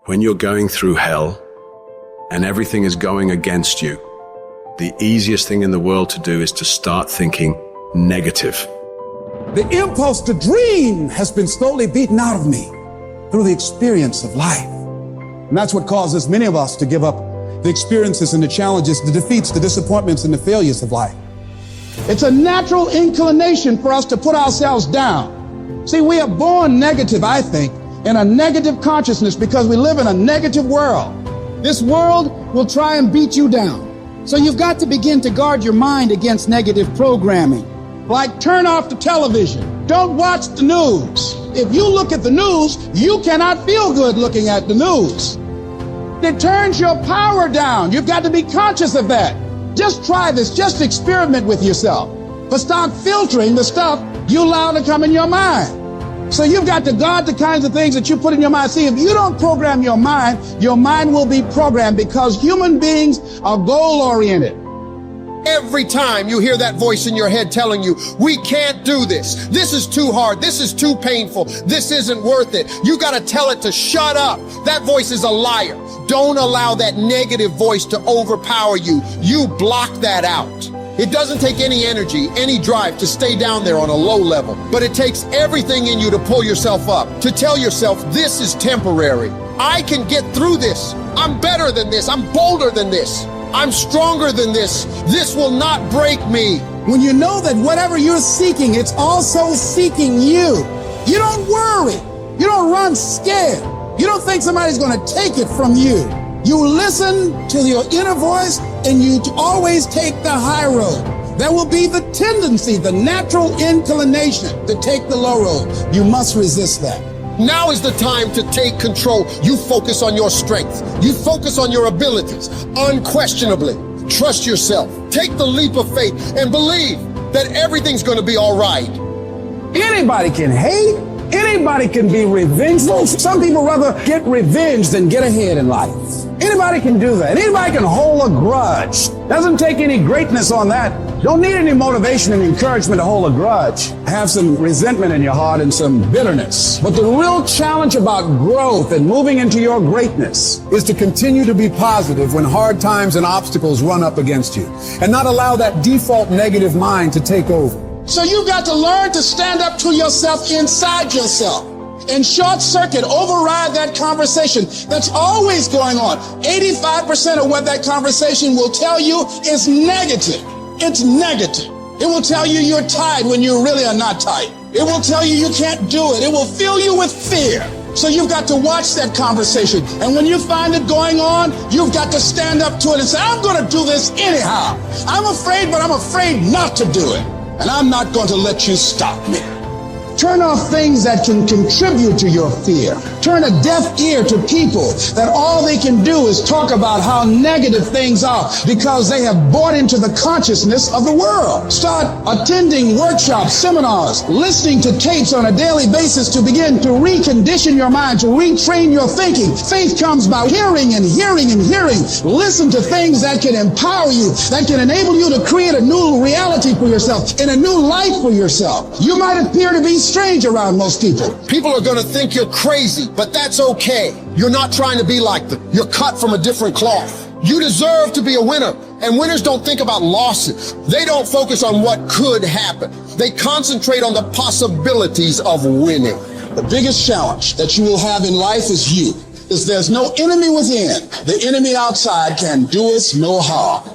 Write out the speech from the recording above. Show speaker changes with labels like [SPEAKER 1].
[SPEAKER 1] When you're going through hell and everything is going against you, the easiest thing in the world to do is to start thinking negative.
[SPEAKER 2] The impulse to dream has been slowly beaten out of me through the experience of life. And that's what causes many of us to give up the experiences and the challenges, the defeats, the disappointments, and the failures of life. It's a natural inclination for us to put ourselves down. See, we are born negative, I think, in a negative consciousness because we live in a negative world. This world will try and beat you down. So you've got to begin to guard your mind against negative programming. Like turn off the television. Don't watch the news. If you look at the news, you cannot feel good looking at the news. It turns your power down. You've got to be conscious of that. Just try this. Just experiment with yourself. But start filtering the stuff you allow to come in your mind. So you've got to guard the kinds of things that you put in your mind. See, if you don't program your mind will be programmed because human beings are goal-oriented.
[SPEAKER 3] Every time you hear that voice in your head telling you, we can't do this. This is too hard. This is too painful. This isn't worth it. You got to tell it to shut up. That voice is a liar. Don't allow that negative voice to overpower you. You block that out. It doesn't take any energy, any drive to stay down there on a low level, but it takes everything in you to pull yourself up, to tell yourself this is temporary. I can get through this. I'm better than this. I'm bolder than this. I'm stronger than this. This will not break me.
[SPEAKER 2] When you know that whatever you're seeking, it's also seeking you. You don't worry. You don't run scared. You don't think somebody's going to take it from you. You listen to your inner voice and you always take the high road. There will be the tendency, the natural inclination to take the low road. You must resist that.
[SPEAKER 3] Now is the time to take control. You focus on your strength. You focus on your abilities. Unquestionably, trust yourself. Take the leap of faith and believe that everything's going to be all right.
[SPEAKER 2] Anybody can hate. Anybody can be revengeful. Some people rather get revenge than get ahead in life. Anybody can do that. Anybody can hold a grudge. Doesn't take any greatness on that. Don't need any motivation and encouragement to hold a grudge. Have some resentment in your heart and some bitterness. But the real challenge about growth and moving into your greatness is to continue to be positive when hard times and obstacles run up against you and not allow that default negative mind to take over. So you've got to learn to stand up to yourself inside yourself and short circuit, override that conversation that's always going on. 85% of what that conversation will tell you is negative. It's negative. It will tell you you're tired when you really are not tired. It will tell you you can't do it. It will fill you with fear. So you've got to watch that conversation. And when you find it going on, you've got to stand up to it and say, I'm going to do this anyhow. I'm afraid, but I'm afraid not to do it. And I'm not going to let you stop me. Turn off things that can contribute to your fear. Turn a deaf ear to people that all they can do is talk about how negative things are because they have bought into the consciousness of the world. Start attending workshops, seminars, listening to tapes on a daily basis to begin to recondition your mind, to retrain your thinking. Faith comes by hearing and hearing and hearing. Listen to things that can empower you, that can enable you to create a new reality for yourself and a new life for yourself. You might appear to be strange around most people.
[SPEAKER 3] People are going to think you're crazy, but that's okay. You're not trying to be like them. You're cut from a different cloth. You deserve to be a winner. And winners don't think about losses. They don't focus on what could happen. They concentrate on the possibilities of winning.
[SPEAKER 2] The biggest challenge that you will have in life is you. There's no enemy within. The enemy outside can do us no harm.